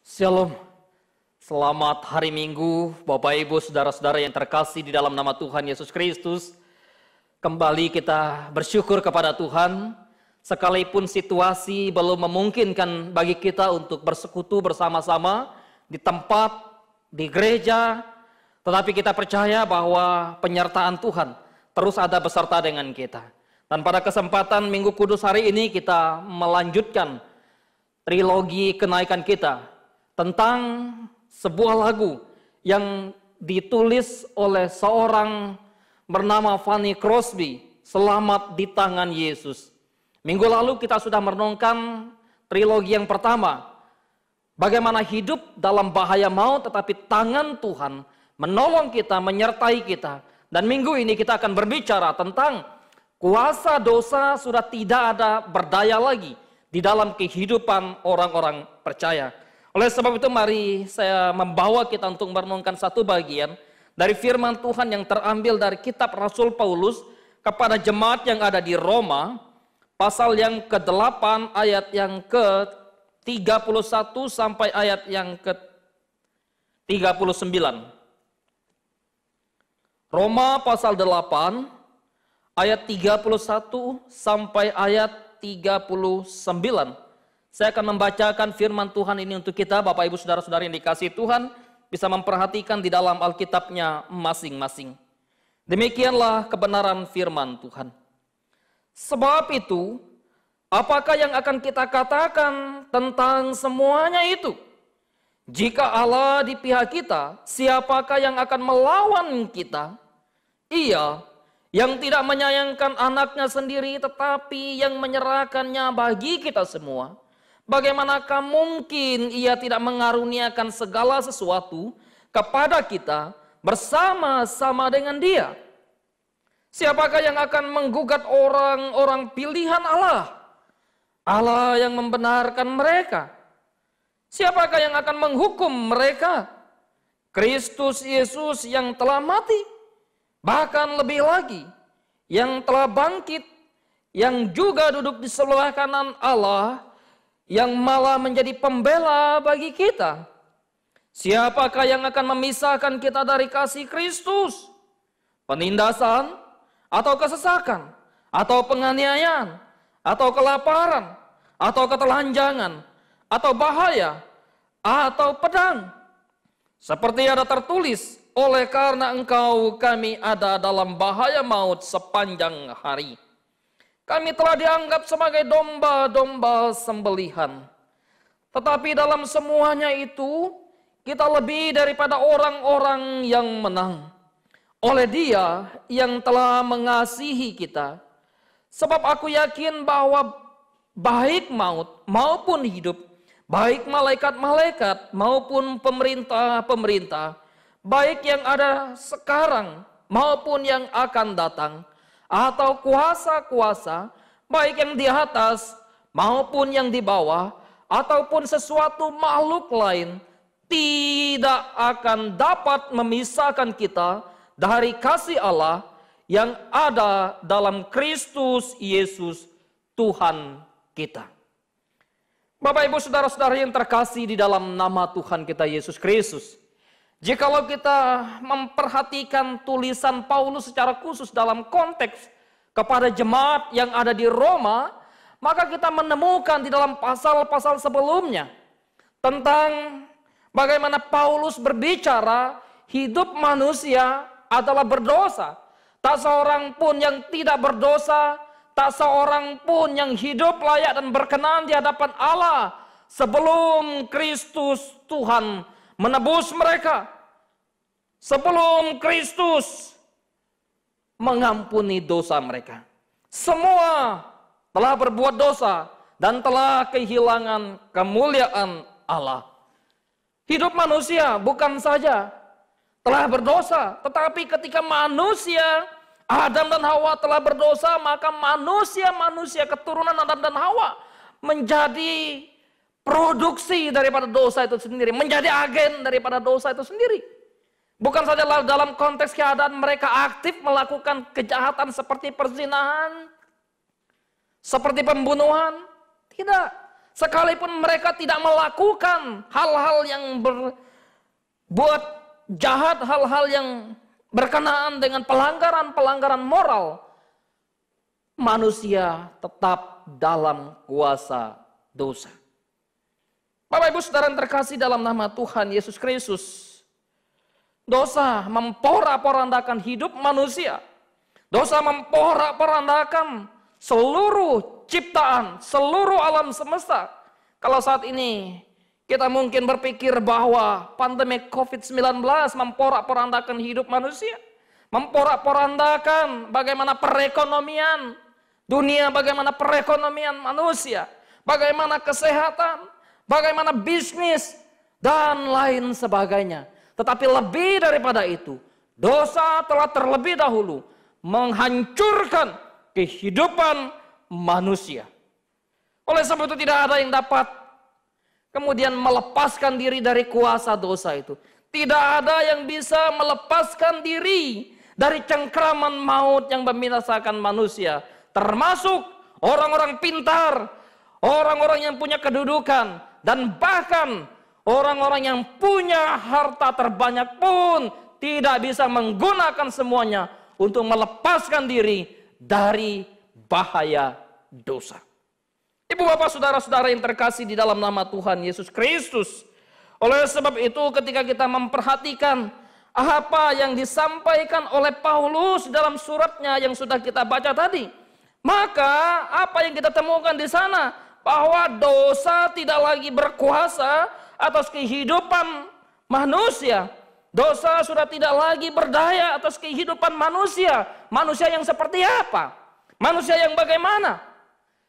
Shalom, selamat hari Minggu, Bapak Ibu, Saudara-saudara yang terkasih di dalam nama Tuhan Yesus Kristus. Kembali kita bersyukur kepada Tuhan, sekalipun situasi belum memungkinkan bagi kita untuk bersekutu bersama-sama di tempat, di gereja, tetapi kita percaya bahwa penyertaan Tuhan terus ada beserta dengan kita. Dan pada kesempatan Minggu Kudus hari ini kita melanjutkan trilogi kenaikan kita tentang sebuah lagu yang ditulis oleh seorang bernama Fanny Crosby, Selamat di Tangan Yesus. Minggu lalu kita sudah merenungkan trilogi yang pertama, bagaimana hidup dalam bahaya maut tetapi tangan Tuhan menolong kita, menyertai kita. Dan minggu ini kita akan berbicara tentang kuasa dosa sudah tidak ada berdaya lagi di dalam kehidupan orang-orang percaya. Oleh sebab itu mari saya membawa kita untuk merenungkan satu bagian dari firman Tuhan yang terambil dari kitab Rasul Paulus kepada jemaat yang ada di Roma, pasal yang ke-8 ayat yang ke-31 sampai ayat yang ke-39. Roma pasal 8 ayat 31 sampai ayat 39. Saya akan membacakan firman Tuhan ini untuk kita, Bapak Ibu Saudara-saudara yang dikasihi Tuhan, bisa memperhatikan di dalam Alkitabnya masing-masing. Demikianlah kebenaran firman Tuhan. Sebab itu, apakah yang akan kita katakan tentang semuanya itu? Jika Allah di pihak kita, siapakah yang akan melawan kita? Ia yang tidak menyayangkan anaknya sendiri, tetapi yang menyerahkannya bagi kita semua. Bagaimanakah mungkin ia tidak mengaruniakan segala sesuatu kepada kita bersama-sama dengan dia? Siapakah yang akan menggugat orang-orang pilihan Allah? Allah yang membenarkan mereka. Siapakah yang akan menghukum mereka? Kristus Yesus yang telah mati. Bahkan lebih lagi, yang telah bangkit, yang juga duduk di sebelah kanan Allah, yang malah menjadi pembela bagi kita. Siapakah yang akan memisahkan kita dari kasih Kristus? Penindasan, atau kesesakan, atau penganiayaan, atau kelaparan, atau ketelanjangan, atau bahaya, atau pedang. Seperti ada tertulis, oleh karena engkau kami ada dalam bahaya maut sepanjang hari. Kami telah dianggap sebagai domba-domba sembelihan. Tetapi dalam semuanya itu, kita lebih daripada orang-orang yang menang. Oleh Dia yang telah mengasihi kita. Sebab aku yakin bahwa baik maut maupun hidup, baik malaikat-malaikat maupun pemerintah-pemerintah, baik yang ada sekarang maupun yang akan datang, atau kuasa-kuasa, baik yang di atas maupun yang di bawah, ataupun sesuatu makhluk lain, tidak akan dapat memisahkan kita dari kasih Allah yang ada dalam Kristus Yesus Tuhan kita. Bapak Ibu Saudara-saudara yang terkasih di dalam nama Tuhan kita Yesus Kristus, jikalau kita memperhatikan tulisan Paulus secara khusus dalam konteks kepada jemaat yang ada di Roma, maka kita menemukan di dalam pasal-pasal sebelumnya tentang bagaimana Paulus berbicara hidup manusia adalah berdosa. Tak seorang pun yang tidak berdosa, tak seorang pun yang hidup layak dan berkenan di hadapan Allah sebelum Kristus Tuhan menebus mereka, sebelum Kristus mengampuni dosa mereka. Semua telah berbuat dosa dan telah kehilangan kemuliaan Allah. Hidup manusia bukan saja telah berdosa, tetapi ketika manusia Adam dan Hawa telah berdosa, maka manusia keturunan Adam dan Hawa menjadi produksi daripada dosa itu sendiri, menjadi agen daripada dosa itu sendiri. Bukan saja dalam konteks keadaan mereka aktif melakukan kejahatan seperti perzinahan, seperti pembunuhan, tidak. sekalipun mereka tidak melakukan hal-hal yang berbuat jahat, hal-hal yang berkenaan dengan pelanggaran-pelanggaran moral, manusia tetap dalam kuasa dosa. Bapak Ibu Saudara yang terkasih dalam nama Tuhan Yesus Kristus, dosa memporak-porandakan hidup manusia. Dosa memporak-porandakan seluruh ciptaan, seluruh alam semesta. Kalau saat ini kita mungkin berpikir bahwa pandemi COVID-19 memporak-porandakan hidup manusia, memporak-porandakan bagaimana perekonomian dunia, bagaimana perekonomian manusia, bagaimana kesehatan, bagaimana bisnis, dan lain sebagainya. Tetapi lebih daripada itu, dosa telah terlebih dahulu menghancurkan kehidupan manusia. Oleh sebab itu tidak ada yang dapat kemudian melepaskan diri dari kuasa dosa itu. Tidak ada yang bisa melepaskan diri dari cengkraman maut yang membinasakan manusia. Termasuk orang-orang pintar, orang-orang yang punya kedudukan, dan bahkan orang-orang yang punya harta terbanyak pun tidak bisa menggunakan semuanya untuk melepaskan diri dari bahaya dosa. Ibu bapak saudara-saudara yang terkasih di dalam nama Tuhan Yesus Kristus. Oleh sebab itu ketika kita memperhatikan apa yang disampaikan oleh Paulus dalam suratnya yang sudah kita baca tadi, maka apa yang kita temukan di sana, bahwa dosa tidak lagi berkuasa atas kehidupan manusia. Dosa sudah tidak lagi berdaya atas kehidupan manusia. Manusia yang seperti apa? Manusia yang bagaimana?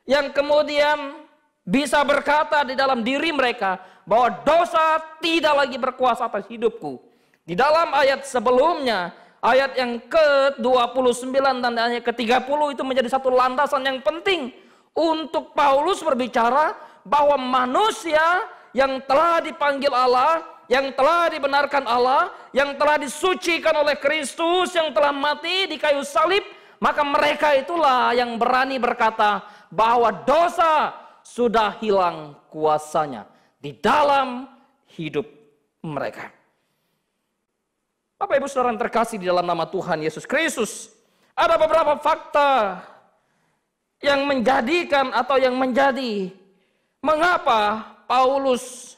Yang kemudian bisa berkata di dalam diri mereka bahwa dosa tidak lagi berkuasa atas hidupku. Di dalam ayat sebelumnya, ayat yang ke-29 dan ayat ke-30 itu menjadi satu landasan yang penting untuk Paulus berbicara bahwa manusia yang telah dipanggil Allah, yang telah dibenarkan Allah, yang telah disucikan oleh Kristus, yang telah mati di kayu salib, maka mereka itulah yang berani berkata bahwa dosa sudah hilang kuasanya di dalam hidup mereka. Bapak Ibu Saudara yang terkasih di dalam nama Tuhan Yesus Kristus, ada beberapa fakta yang menjadikan atau yang menjadi mengapa Paulus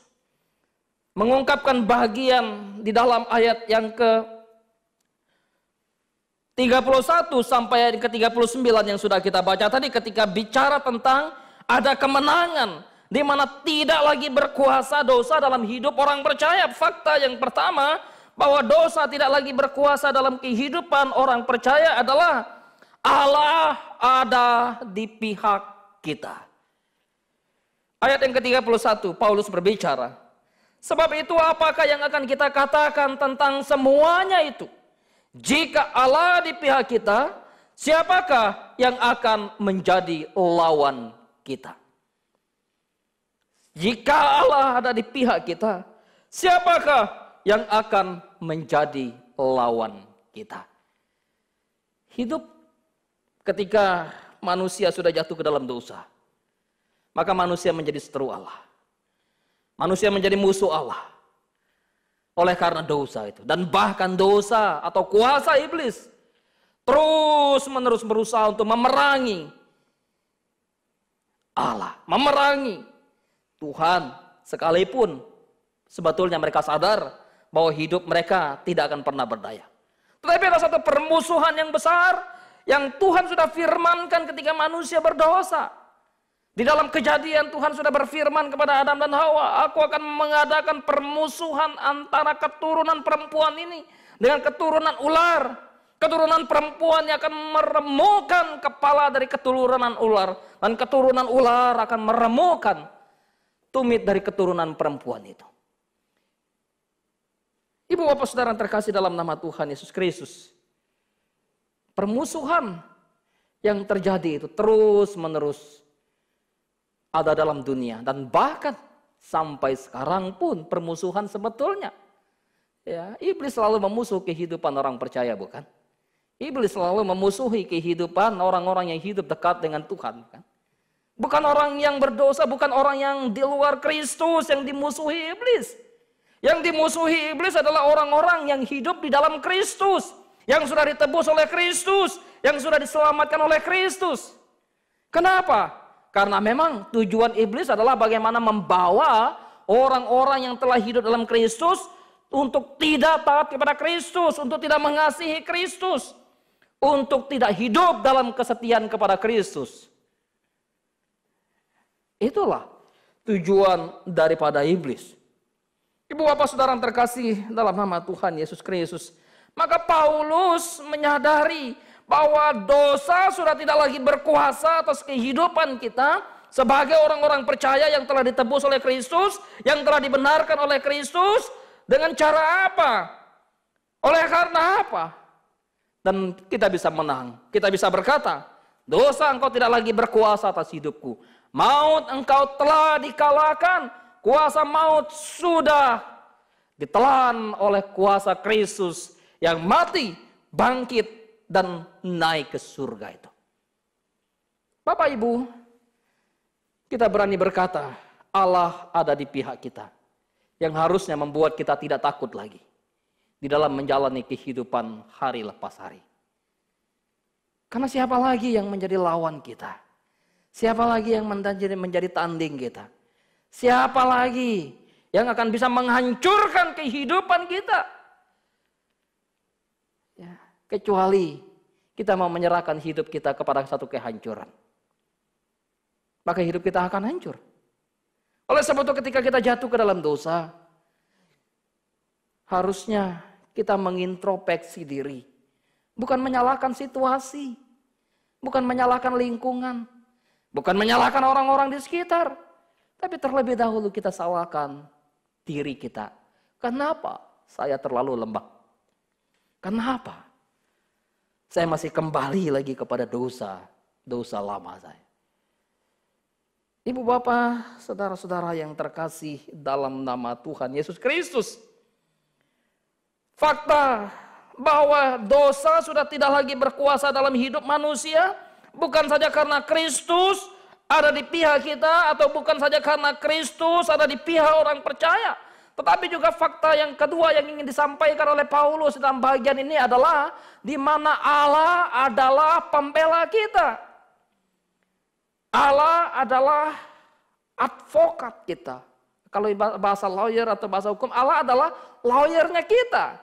mengungkapkan bagian di dalam ayat yang ke-31 sampai ayat ke-39 yang sudah kita baca tadi, ketika bicara tentang ada kemenangan di mana tidak lagi berkuasa dosa dalam hidup orang percaya. Fakta yang pertama bahwa dosa tidak lagi berkuasa dalam kehidupan orang percaya adalah Allah ada di pihak kita. Ayat yang ke-31 Paulus berbicara, sebab itu apakah yang akan kita katakan tentang semuanya itu? Jika Allah di pihak kita, siapakah yang akan menjadi lawan kita? Jika Allah ada di pihak kita, siapakah yang akan menjadi lawan kita? Hidup ketika manusia sudah jatuh ke dalam dosa, maka manusia menjadi seteru Allah. Manusia menjadi musuh Allah oleh karena dosa itu. Dan bahkan dosa atau kuasa iblis terus menerus berusaha untuk memerangi Allah, memerangi Tuhan, sekalipun sebetulnya mereka sadar bahwa hidup mereka tidak akan pernah berdaya. Tetapi ada satu permusuhan yang besar yang Tuhan sudah firmankan ketika manusia berdosa. Di dalam Kejadian Tuhan sudah berfirman kepada Adam dan Hawa, aku akan mengadakan permusuhan antara keturunan perempuan ini dengan keturunan ular. Keturunan perempuan yang akan meremukkan kepala dari keturunan ular, dan keturunan ular akan meremukkan tumit dari keturunan perempuan itu. Ibu bapak saudara terkasih dalam nama Tuhan Yesus Kristus, permusuhan yang terjadi itu terus menerus ada dalam dunia, dan bahkan sampai sekarang pun permusuhan sebetulnya. Ya, iblis selalu memusuhi kehidupan orang percaya, bukan? Iblis selalu memusuhi kehidupan orang-orang yang hidup dekat dengan Tuhan, bukan? Bukan orang yang berdosa, bukan orang yang di luar Kristus yang dimusuhi iblis. Yang dimusuhi iblis adalah orang-orang yang hidup di dalam Kristus. Yang sudah ditebus oleh Kristus. Yang sudah diselamatkan oleh Kristus. Kenapa? Karena memang tujuan iblis adalah bagaimana membawa orang-orang yang telah hidup dalam Kristus untuk tidak taat kepada Kristus, untuk tidak mengasihi Kristus, untuk tidak hidup dalam kesetiaan kepada Kristus. Itulah tujuan daripada iblis. Ibu bapak saudara yang terkasih dalam nama Tuhan Yesus Kristus. Maka Paulus menyadari bahwa dosa sudah tidak lagi berkuasa atas kehidupan kita sebagai orang-orang percaya yang telah ditebus oleh Kristus, yang telah dibenarkan oleh Kristus. Dengan cara apa? Oleh karena apa? Dan kita bisa menang. Kita bisa berkata, dosa engkau tidak lagi berkuasa atas hidupku. Maut engkau telah dikalahkan. Kuasa maut sudah ditelan oleh kuasa Kristus yang mati, bangkit, dan naik ke surga itu. Bapak Ibu, kita berani berkata, Allah ada di pihak kita. Yang harusnya membuat kita tidak takut lagi di dalam menjalani kehidupan hari lepas hari. Karena siapa lagi yang menjadi lawan kita? Siapa lagi yang menjadi tanding kita? Siapa lagi yang akan bisa menghancurkan kehidupan kita? Ya, kecuali kita mau menyerahkan hidup kita kepada satu kehancuran. Maka hidup kita akan hancur. Oleh sebab itu ketika kita jatuh ke dalam dosa, harusnya kita mengintrospeksi diri. Bukan menyalahkan situasi. Bukan menyalahkan lingkungan. Bukan menyalahkan orang-orang di sekitar. Tapi terlebih dahulu kita salahkan diri kita. Kenapa saya terlalu lemah? Kenapa saya masih kembali lagi kepada dosa lama saya? Ibu bapak, saudara-saudara yang terkasih dalam nama Tuhan Yesus Kristus. Fakta bahwa dosa sudah tidak lagi berkuasa dalam hidup manusia. Bukan saja karena Kristus ada di pihak kita. Atau bukan saja karena Kristus ada di pihak orang percaya. Tetapi juga fakta yang kedua yang ingin disampaikan oleh Paulus dalam bagian ini adalah di mana Allah adalah pembela kita. Allah adalah advokat kita. Kalau bahasa lawyer atau bahasa hukum, Allah adalah lawyernya kita.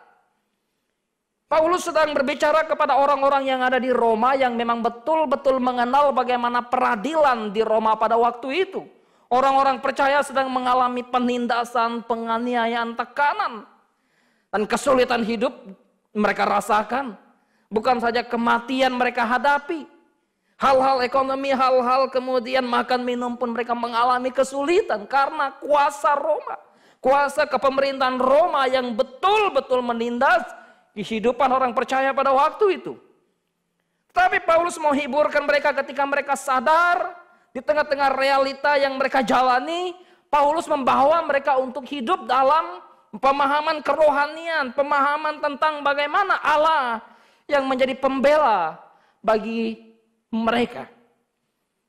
Paulus sedang berbicara kepada orang-orang yang ada di Roma yang memang betul-betul mengenal bagaimana peradilan di Roma pada waktu itu. Orang-orang percaya sedang mengalami penindasan, penganiayaan, tekanan, dan kesulitan hidup mereka rasakan. Bukan saja kematian mereka hadapi. Hal-hal ekonomi, hal-hal kemudian makan minum pun mereka mengalami kesulitan karena kuasa Roma. Kuasa kepemerintahan Roma yang betul-betul menindas kehidupan orang percaya pada waktu itu. Tapi Paulus mau hiburkan mereka ketika mereka sadar di tengah-tengah realita yang mereka jalani. Paulus membawa mereka untuk hidup dalam pemahaman kerohanian, pemahaman tentang bagaimana Allah yang menjadi pembela bagi mereka.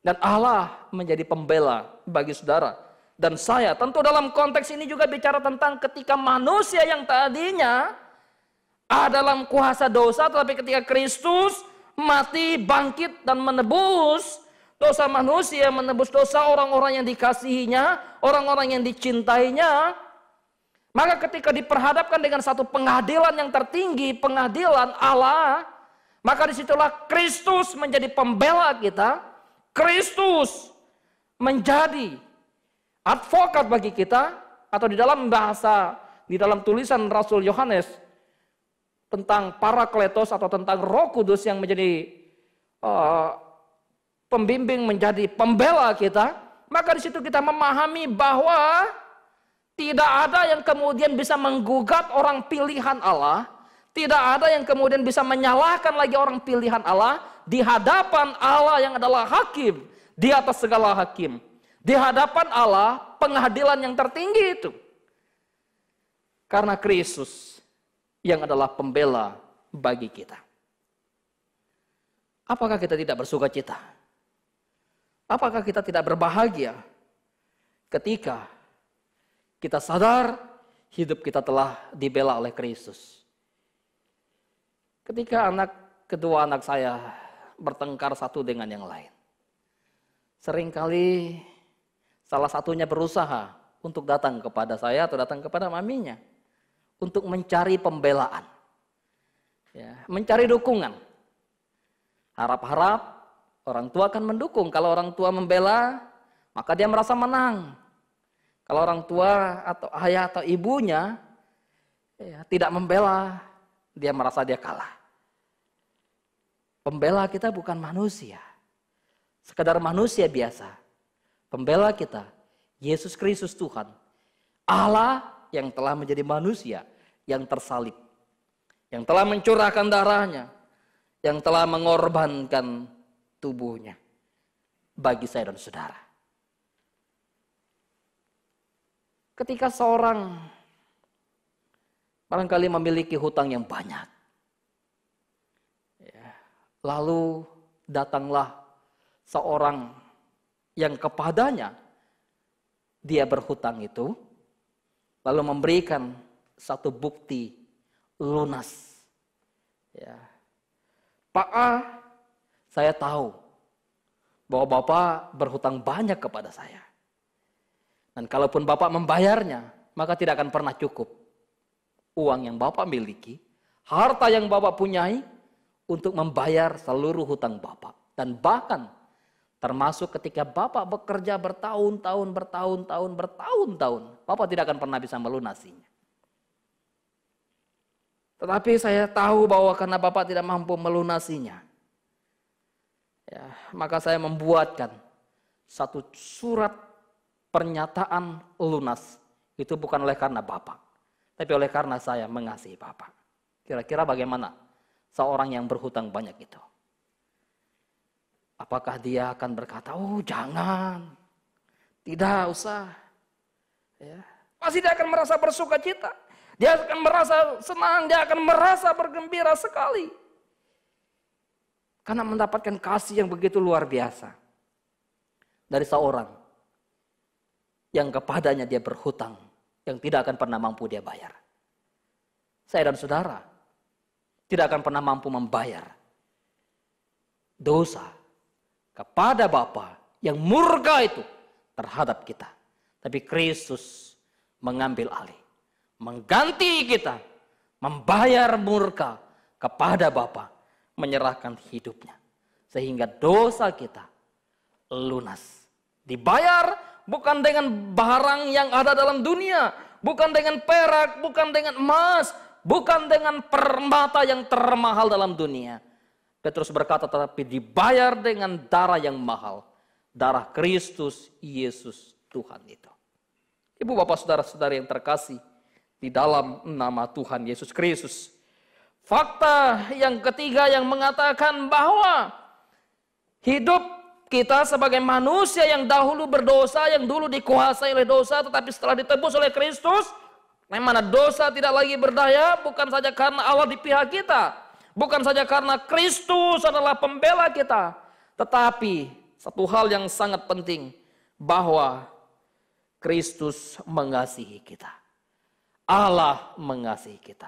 Dan Allah menjadi pembela bagi saudara dan saya. Tentu dalam konteks ini juga bicara tentang ketika manusia yang tadinya dalam kuasa dosa, tetapi ketika Kristus mati, bangkit dan menebus dosa manusia, menebus dosa orang-orang yang dikasihinya, orang-orang yang dicintainya. Maka ketika diperhadapkan dengan satu pengadilan yang tertinggi, pengadilan Allah, maka disitulah Kristus menjadi pembela kita. Kristus menjadi advokat bagi kita. Atau di dalam bahasa, di dalam tulisan Rasul Yohanes tentang Parakletos atau tentang Roh Kudus yang menjadi pembimbing, menjadi pembela kita. Maka di situ kita memahami bahwa tidak ada yang kemudian bisa menggugat orang pilihan Allah. Tidak ada yang kemudian bisa menyalahkan lagi orang pilihan Allah di hadapan Allah yang adalah hakim di atas segala hakim. Di hadapan Allah, pengadilan yang tertinggi itu. Karena Kristus yang adalah pembela bagi kita. Apakah kita tidak bersuka cita? Apakah kita tidak berbahagia ketika kita sadar hidup kita telah dibela oleh Kristus? Ketika kedua anak saya bertengkar satu dengan yang lain, seringkali salah satunya berusaha untuk datang kepada saya atau datang kepada maminya untuk mencari pembelaan, mencari dukungan. Harap-harap orang tua akan mendukung. Kalau orang tua membela, maka dia merasa menang. Kalau orang tua atau ayah atau ibunya tidak membela, dia merasa dia kalah. Pembela kita bukan manusia, sekedar manusia biasa. Pembela kita, Yesus Kristus Tuhan, Allah yang telah menjadi manusia, yang tersalib, yang telah mencurahkan darahnya, yang telah mengorbankan tubuhnya bagi saya dan saudara. Ketika seorang barangkali memiliki hutang yang banyak, lalu datanglah seorang yang kepadanya dia berhutang itu, lalu memberikan satu bukti lunas. Pak A, saya tahu bahwa Bapak berhutang banyak kepada saya. Dan kalaupun Bapak membayarnya, maka tidak akan pernah cukup uang yang Bapak miliki, harta yang Bapak punyai untuk membayar seluruh hutang Bapak. Dan bahkan termasuk ketika Bapak bekerja bertahun-tahun, Bapak tidak akan pernah bisa melunasinya. Tetapi saya tahu bahwa karena Bapak tidak mampu melunasinya, maka saya membuatkan satu surat pernyataan lunas. Itu bukan oleh karena Bapak, tapi oleh karena saya mengasihi Bapak. Kira-kira bagaimana seorang yang berhutang banyak itu? Apakah dia akan berkata, oh jangan, tidak usah. Pasti dia akan merasa bersuka cita. Dia akan merasa senang, dia akan merasa bergembira sekali. Karena mendapatkan kasih yang begitu luar biasa. Dari seorang yang kepadanya dia berhutang, yang tidak akan pernah mampu dia bayar. Saya dan saudara tidak akan pernah mampu membayar dosa kepada Bapa yang murka itu terhadap kita. Tapi Kristus mengambil alih, mengganti kita, membayar murka kepada Bapa, menyerahkan hidupnya. Sehingga dosa kita lunas. Dibayar bukan dengan barang yang ada dalam dunia, bukan dengan perak, bukan dengan emas, bukan dengan permata yang termahal dalam dunia. Petrus berkata, tetapi dibayar dengan darah yang mahal. Darah Kristus Yesus Tuhan itu. Ibu bapak saudara-saudari yang terkasih di dalam nama Tuhan Yesus Kristus. Fakta yang ketiga yang mengatakan bahwa hidup kita sebagai manusia yang dahulu berdosa, yang dulu dikuasai oleh dosa, tetapi setelah ditebus oleh Kristus, yang mana dosa tidak lagi berdaya, bukan saja karena Allah di pihak kita, bukan saja karena Kristus adalah pembela kita, tetapi satu hal yang sangat penting, bahwa Kristus mengasihi kita. Allah mengasihi kita.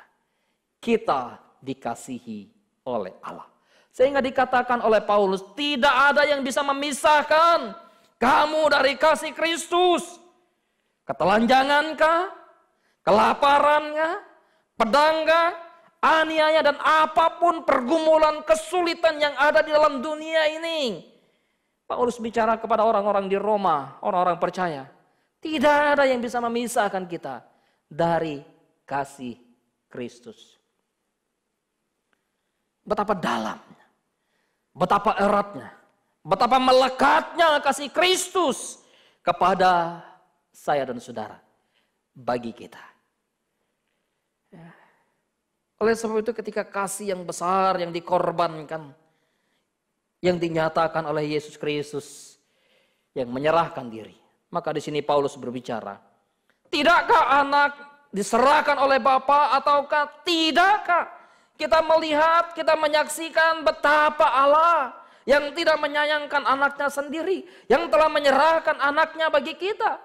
Kita dikasihi oleh Allah. Sehingga dikatakan oleh Paulus, tidak ada yang bisa memisahkan kamu dari kasih Kristus. Ketelanjangankah, kelaparannya, pedangkah, aniaya, dan apapun pergumulan kesulitan yang ada di dalam dunia ini. Paulus bicara kepada orang-orang di Roma, orang-orang percaya. Tidak ada yang bisa memisahkan kita dari kasih Kristus. Betapa dalamnya, betapa eratnya, betapa melekatnya kasih Kristus kepada saya dan saudara, bagi kita. Oleh sebab itu ketika kasih yang besar yang dikorbankan, yang dinyatakan oleh Yesus Kristus, yang menyerahkan diri, maka di sini Paulus berbicara, tidakkah anak diserahkan oleh Bapa ataukah tidakkah? Kita melihat, kita menyaksikan betapa Allah yang tidak menyayangkan anaknya sendiri, yang telah menyerahkan anaknya bagi kita.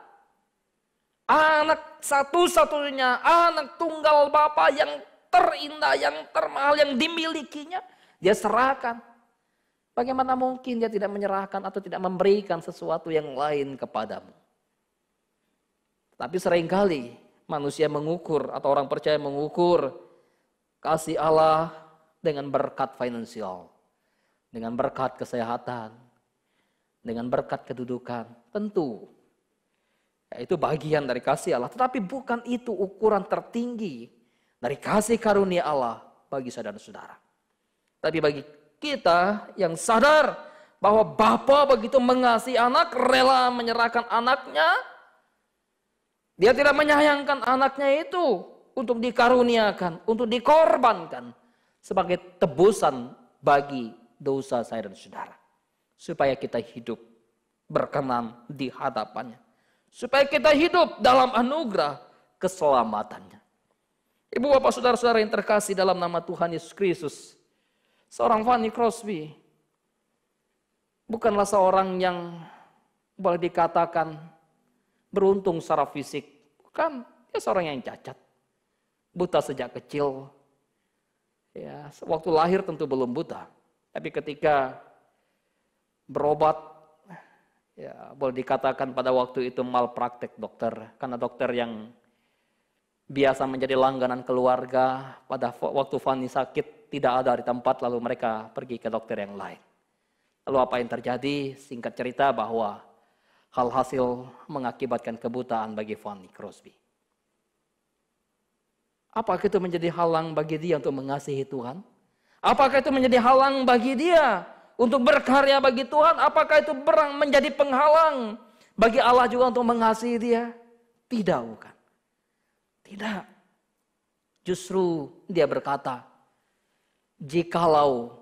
Anak satu-satunya, anak tunggal Bapa yang terindah, yang termahal, yang dimilikinya, dia serahkan. Bagaimana mungkin dia tidak menyerahkan atau tidak memberikan sesuatu yang lain kepadamu? Tapi seringkali manusia mengukur atau orang percaya mengukur kasih Allah dengan berkat finansial, dengan berkat kesehatan, dengan berkat kedudukan. Tentu itu bagian dari kasih Allah, tetapi bukan itu ukuran tertinggi dari kasih karunia Allah bagi saudara-saudara. Tapi bagi kita yang sadar bahwa Bapa begitu mengasihi anak, rela menyerahkan anaknya, dia tidak menyayangkan anaknya itu untuk dikaruniakan, untuk dikorbankan sebagai tebusan bagi dosa saya dan saudara. Supaya kita hidup berkenan di hadapannya. Supaya kita hidup dalam anugerah keselamatannya. Ibu bapak saudara-saudara yang terkasih dalam nama Tuhan Yesus Kristus. Seorang Fanny Crosby bukanlah seorang yang boleh dikatakan beruntung secara fisik. Bukan, dia seorang yang cacat. Buta sejak kecil. Ya, waktu lahir tentu belum buta. Tapi ketika berobat, ya boleh dikatakan pada waktu itu malpraktek dokter. Karena dokter yang biasa menjadi langganan keluarga, pada waktu Fanny sakit tidak ada di tempat, lalu mereka pergi ke dokter yang lain. Lalu apa yang terjadi? Singkat cerita bahwa hal hasil mengakibatkan kebutaan bagi Fanny Crosby. Apakah itu menjadi halang bagi dia untuk mengasihi Tuhan? Apakah itu menjadi halang bagi dia untuk berkarya bagi Tuhan? Apakah itu menjadi penghalang bagi Allah juga untuk mengasihi dia? Tidak, bukan. Tidak. Justru dia berkata, jikalau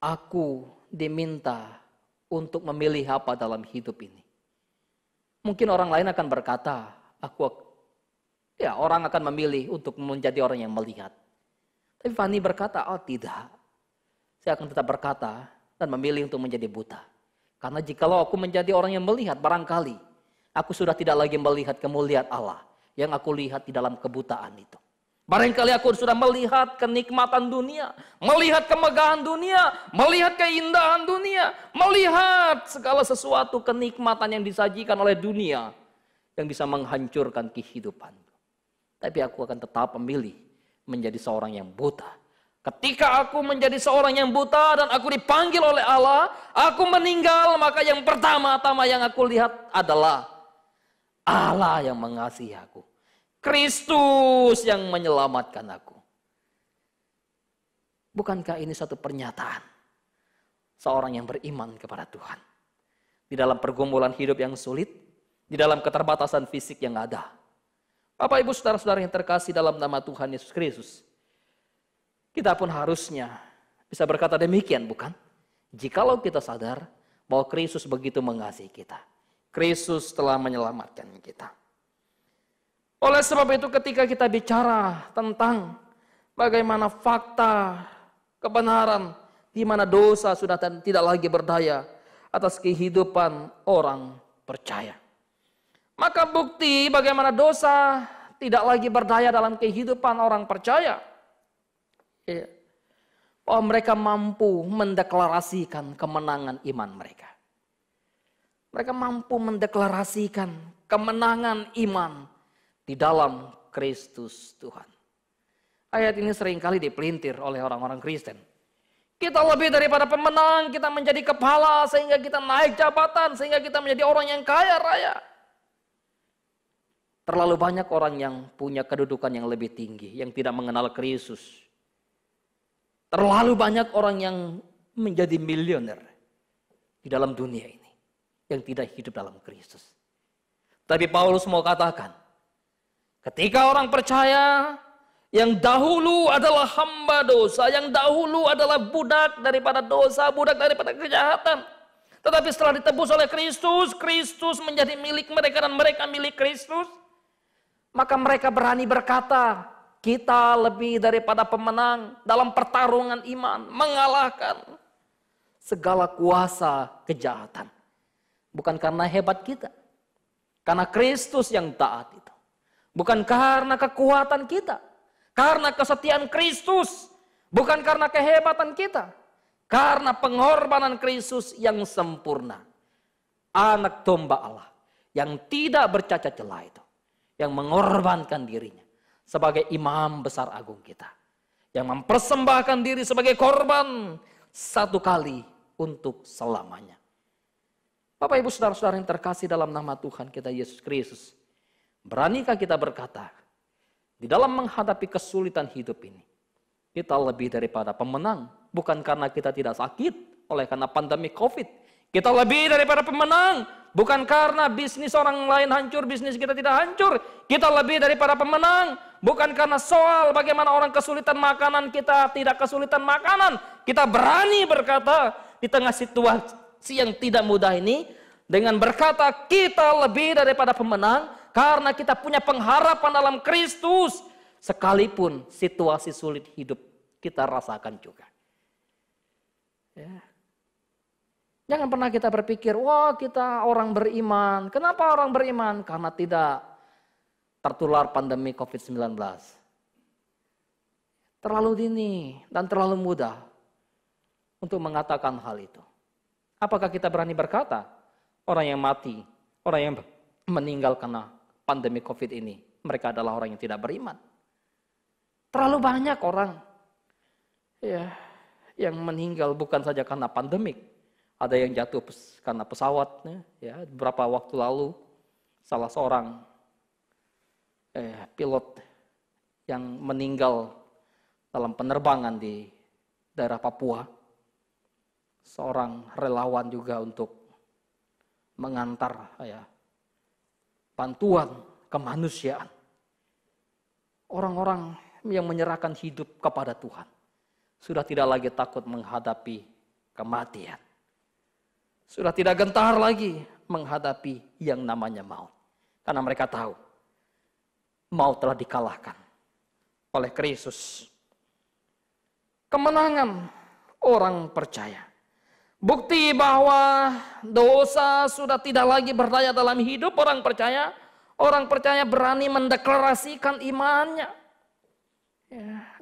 aku diminta untuk memilih apa dalam hidup ini. Mungkin orang lain akan berkata, orang akan memilih untuk menjadi orang yang melihat. Tapi Fanny berkata, oh tidak. Saya akan tetap berkata dan memilih untuk menjadi buta. Karena jikalau aku menjadi orang yang melihat, barangkali aku sudah tidak lagi melihat kemuliaan Allah yang aku lihat di dalam kebutaan itu. Barangkali aku sudah melihat kenikmatan dunia, melihat kemegahan dunia, melihat keindahan dunia, melihat segala sesuatu kenikmatan yang disajikan oleh dunia yang bisa menghancurkan kehidupan. Tapi aku akan tetap memilih menjadi seorang yang buta. Ketika aku menjadi seorang yang buta dan aku dipanggil oleh Allah, aku meninggal, maka yang pertama-tama yang aku lihat adalah Allah yang mengasihi aku. Kristus yang menyelamatkan aku. Bukankah ini satu pernyataan seorang yang beriman kepada Tuhan? Di dalam pergumulan hidup yang sulit, di dalam keterbatasan fisik yang ada. Bapak ibu saudara-saudara yang terkasih dalam nama Tuhan Yesus Kristus. Kita pun harusnya bisa berkata demikian, bukan? Jikalau kita sadar bahwa Kristus begitu mengasihi kita. Kristus telah menyelamatkan kita. Oleh sebab itu ketika kita bicara tentang bagaimana fakta kebenaran di mana dosa sudah tidak lagi berdaya atas kehidupan orang percaya. Maka bukti bagaimana dosa tidak lagi berdaya dalam kehidupan orang percaya. Bahwa mereka mampu mendeklarasikan kemenangan iman mereka. Mereka mampu mendeklarasikan kemenangan iman di dalam Kristus Tuhan. Ayat ini seringkali dipelintir oleh orang-orang Kristen. Kita lebih daripada pemenang, kita menjadi kepala sehingga kita naik jabatan, sehingga kita menjadi orang yang kaya raya. Terlalu banyak orang yang punya kedudukan yang lebih tinggi, yang tidak mengenal Kristus. Terlalu banyak orang yang menjadi miliuner di dalam dunia ini, yang tidak hidup dalam Kristus. Tapi Paulus mau katakan, ketika orang percaya yang dahulu adalah hamba dosa, yang dahulu adalah budak daripada dosa, budak daripada kejahatan. Tetapi setelah ditebus oleh Kristus, Kristus menjadi milik mereka dan mereka milik Kristus. Maka mereka berani berkata, kita lebih daripada pemenang dalam pertarungan iman, mengalahkan segala kuasa kejahatan. Bukan karena hebat kita. Karena Kristus yang taat itu. Bukan karena kekuatan kita. Karena kesetiaan Kristus. Bukan karena kehebatan kita. Karena pengorbanan Kristus yang sempurna. Anak domba Allah yang tidak bercacat celah itu. Yang mengorbankan dirinya sebagai imam besar agung kita. Yang mempersembahkan diri sebagai korban satu kali untuk selamanya. Bapak Ibu Saudara-saudara yang terkasih dalam nama Tuhan kita Yesus Kristus. Beranikah kita berkata, di dalam menghadapi kesulitan hidup ini, kita lebih daripada pemenang. Bukan karena kita tidak sakit, oleh karena pandemi COVID. Kita lebih daripada pemenang. Bukan karena bisnis orang lain hancur, bisnis kita tidak hancur. Kita lebih daripada pemenang. Bukan karena soal bagaimana orang kesulitan makanan, kita tidak kesulitan makanan. Kita berani berkata di tengah situasi yang tidak mudah ini, dengan berkata kita lebih daripada pemenang, karena kita punya pengharapan dalam Kristus. Sekalipun situasi sulit hidup kita rasakan juga. Ya. Jangan pernah kita berpikir, wah kita orang beriman. Kenapa orang beriman? Karena tidak tertular pandemi COVID-19. Terlalu dini dan terlalu mudah untuk mengatakan hal itu. Apakah kita berani berkata, orang yang mati, orang yang meninggal karena pandemi COVID ini, mereka adalah orang yang tidak beriman? Terlalu banyak orang ya, yang meninggal bukan saja karena pandemik. Ada yang jatuh karena pesawat, ya, beberapa waktu lalu salah seorang pilot yang meninggal dalam penerbangan di daerah Papua, seorang relawan juga untuk mengantar bantuan kemanusiaan. Orang-orang yang menyerahkan hidup kepada Tuhan sudah tidak lagi takut menghadapi kematian. Sudah tidak gentar lagi menghadapi yang namanya maut. Karena mereka tahu maut telah dikalahkan oleh Kristus. Kemenangan orang percaya. Bukti bahwa dosa sudah tidak lagi berdaya dalam hidup orang percaya. Orang percaya berani mendeklarasikan imannya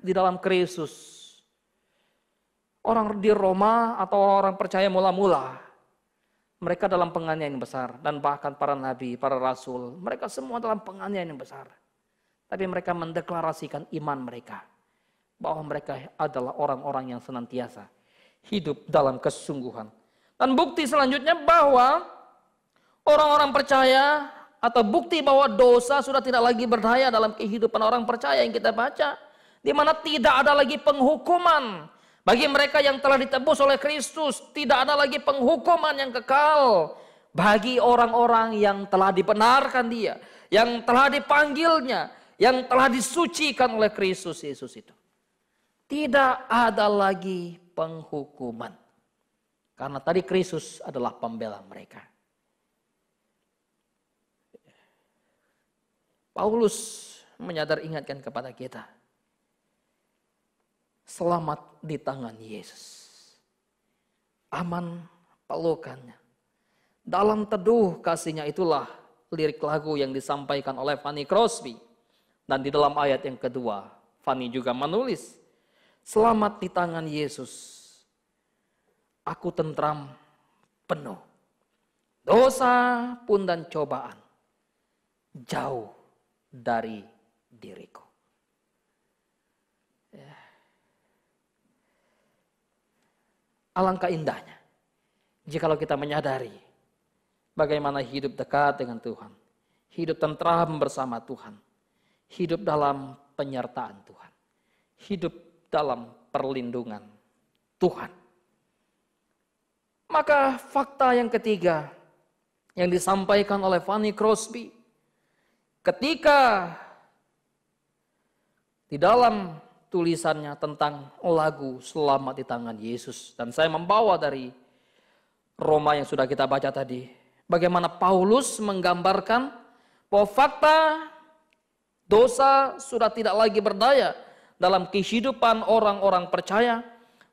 di dalam Kristus. Orang di Roma atau orang percaya mula-mula, mereka dalam penganiayaan yang besar. Dan bahkan para nabi, para rasul, mereka semua dalam penganiayaan yang besar. Tapi mereka mendeklarasikan iman mereka. Bahwa mereka adalah orang-orang yang senantiasa hidup dalam kesungguhan. Dan bukti selanjutnya bahwa orang-orang percaya, atau bukti bahwa dosa sudah tidak lagi berdaya dalam kehidupan orang percaya yang kita baca. Di mana tidak ada lagi penghukuman. Bagi mereka yang telah ditebus oleh Kristus, tidak ada lagi penghukuman yang kekal. Bagi orang-orang yang telah dibenarkan dia, yang telah dipanggilnya, yang telah disucikan oleh Kristus Yesus itu. Tidak ada lagi penghukuman. Karena tadi Kristus adalah pembela mereka. Paulus ingatkan kepada kita. Selamat di tangan Yesus. Aman pelukannya. Dalam teduh kasihnya itulah lirik lagu yang disampaikan oleh Fanny Crosby. Dan di dalam ayat yang kedua, Fanny juga menulis, selamat di tangan Yesus. Aku tentram penuh. Dosa pun dan cobaan jauh dari diriku. Alangkah indahnya jikalau kita menyadari bagaimana hidup dekat dengan Tuhan, hidup tentram bersama Tuhan, hidup dalam penyertaan Tuhan, hidup dalam perlindungan Tuhan. Maka fakta yang ketiga yang disampaikan oleh Fanny Crosby, ketika di dalam tulisannya tentang lagu Selamat di Tangan Yesus. Dan saya membawa dari Roma yang sudah kita baca tadi. Bagaimana Paulus menggambarkan bahwa fakta dosa sudah tidak lagi berdaya dalam kehidupan orang-orang percaya.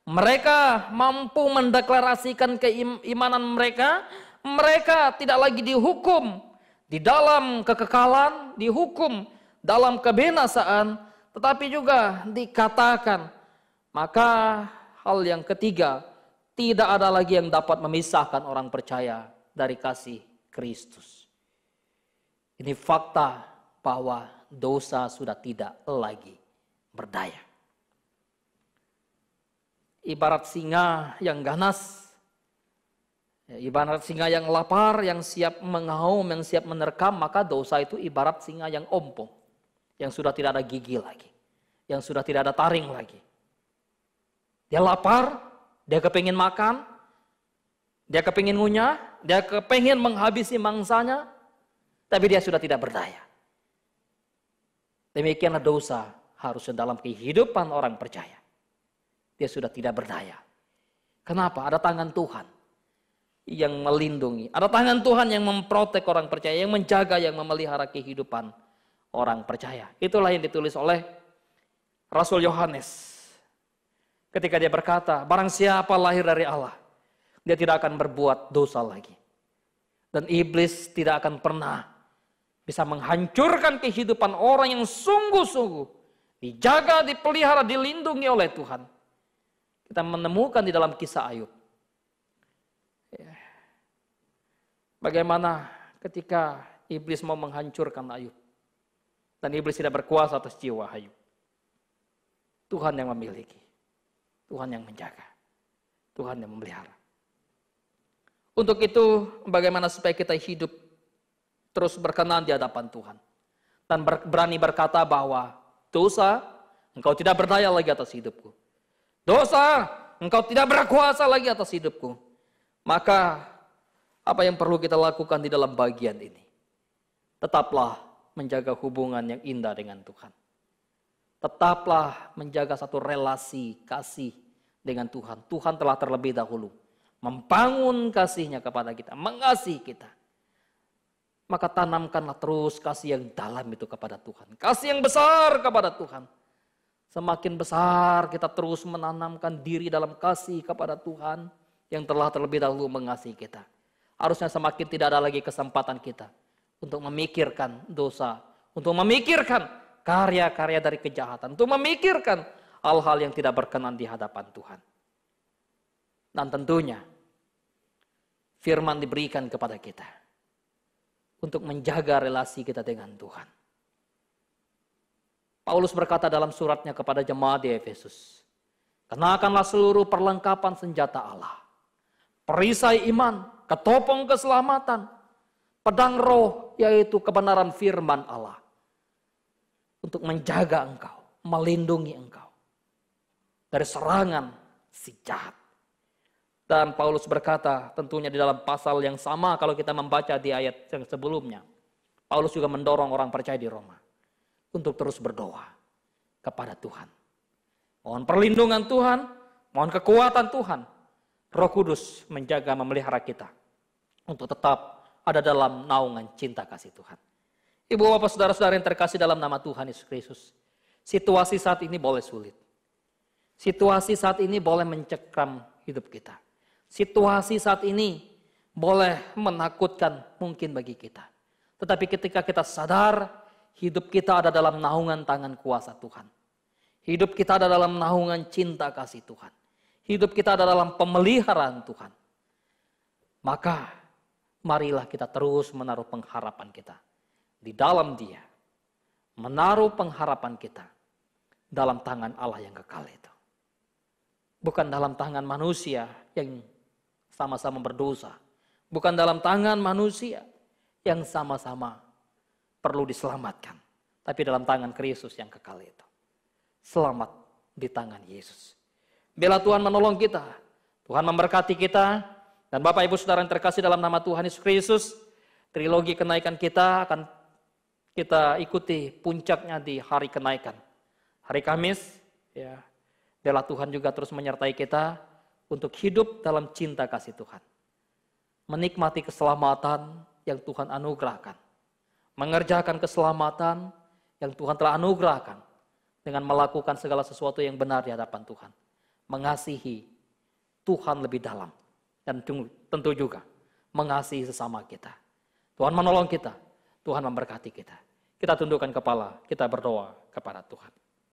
Mereka mampu mendeklarasikan keimanan mereka. Mereka tidak lagi dihukum di dalam kekekalan, dihukum dalam kebinasaan, tetapi juga dikatakan. Maka hal yang ketiga, tidak ada lagi yang dapat memisahkan orang percaya dari kasih Kristus. Ini fakta bahwa dosa sudah tidak lagi berdaya. Ibarat singa yang ganas, ibarat singa yang lapar, yang siap mengaum, yang siap menerkam, maka dosa itu ibarat singa yang ompong, yang sudah tidak ada gigi lagi, yang sudah tidak ada taring lagi. Dia lapar, dia kepingin makan, dia kepingin ngunyah, dia kepingin menghabisi mangsanya, tapi dia sudah tidak berdaya. Demikianlah dosa harusnya dalam kehidupan orang percaya. Dia sudah tidak berdaya. Kenapa? Ada tangan Tuhan yang melindungi. Ada tangan Tuhan yang memprotek orang percaya, yang menjaga, yang memelihara kehidupan orang percaya. Itulah yang ditulis oleh Rasul Yohanes. Ketika dia berkata, barang siapa lahir dari Allah, dia tidak akan berbuat dosa lagi. Dan iblis tidak akan pernah bisa menghancurkan kehidupan orang yang sungguh-sungguh dijaga, dipelihara, dilindungi oleh Tuhan. Kita menemukan di dalam kisah Ayub. Bagaimana ketika iblis mau menghancurkan Ayub. Dan iblis tidak berkuasa atas jiwa Ayub. Tuhan yang memiliki. Tuhan yang menjaga. Tuhan yang memelihara. Untuk itu bagaimana supaya kita hidup terus berkenan di hadapan Tuhan. Dan berani berkata bahwa dosa, engkau tidak berdaya lagi atas hidupku. Dosa, engkau tidak berkuasa lagi atas hidupku. Maka apa yang perlu kita lakukan di dalam bagian ini? Tetaplah menjaga hubungan yang indah dengan Tuhan. Tetaplah menjaga satu relasi kasih dengan Tuhan. Tuhan telah terlebih dahulu membangun kasih-Nya kepada kita, mengasihi kita. Maka tanamkanlah terus kasih yang dalam itu kepada Tuhan. Kasih yang besar kepada Tuhan. Semakin besar kita terus menanamkan diri dalam kasih kepada Tuhan yang telah terlebih dahulu mengasihi kita. Harusnya semakin tidak ada lagi kesempatan kita untuk memikirkan dosa, untuk memikirkan karya-karya dari kejahatan, untuk memikirkan hal-hal yang tidak berkenan di hadapan Tuhan. Dan tentunya firman diberikan kepada kita untuk menjaga relasi kita dengan Tuhan. Paulus berkata dalam suratnya kepada jemaat di Efesus, kenakanlah seluruh perlengkapan senjata Allah, perisai iman, ketopong keselamatan, pedang roh, yaitu kebenaran firman Allah, untuk menjaga engkau, melindungi engkau dari serangan si jahat. Dan Paulus berkata tentunya di dalam pasal yang sama kalau kita membaca di ayat yang sebelumnya. Paulus juga mendorong orang percaya di Roma untuk terus berdoa kepada Tuhan. Mohon perlindungan Tuhan, mohon kekuatan Tuhan. Roh Kudus menjaga, memelihara kita untuk tetap ada dalam naungan cinta kasih Tuhan. Ibu bapak saudara-saudara yang terkasih dalam nama Tuhan Yesus Kristus. Situasi saat ini boleh sulit. Situasi saat ini boleh mencekam hidup kita. Situasi saat ini boleh menakutkan mungkin bagi kita. Tetapi ketika kita sadar hidup kita ada dalam naungan tangan kuasa Tuhan. Hidup kita ada dalam naungan cinta kasih Tuhan. Hidup kita ada dalam pemeliharaan Tuhan. Maka marilah kita terus menaruh pengharapan kita di dalam Dia. Menaruh pengharapan kita dalam tangan Allah yang kekal itu. Bukan dalam tangan manusia yang sama-sama berdosa. Bukan dalam tangan manusia yang sama-sama perlu diselamatkan. Tapi dalam tangan Kristus yang kekal itu. Selamat di tangan Yesus. Bila Tuhan menolong kita. Tuhan memberkati kita. Dan Bapak Ibu Saudara yang terkasih dalam nama Tuhan Yesus Kristus. Trilogi kenaikan kita akan kita ikuti puncaknya di hari kenaikan. Hari Kamis. Ya, biarlah Tuhan juga terus menyertai kita. Untuk hidup dalam cinta kasih Tuhan. Menikmati keselamatan yang Tuhan anugerahkan. Mengerjakan keselamatan yang Tuhan telah anugerahkan. Dengan melakukan segala sesuatu yang benar di hadapan Tuhan. mengasihi Tuhan lebih dalam. Dan tentu juga mengasihi sesama kita. Tuhan menolong kita, Tuhan memberkati kita. Kita tundukkan kepala, kita berdoa kepada Tuhan.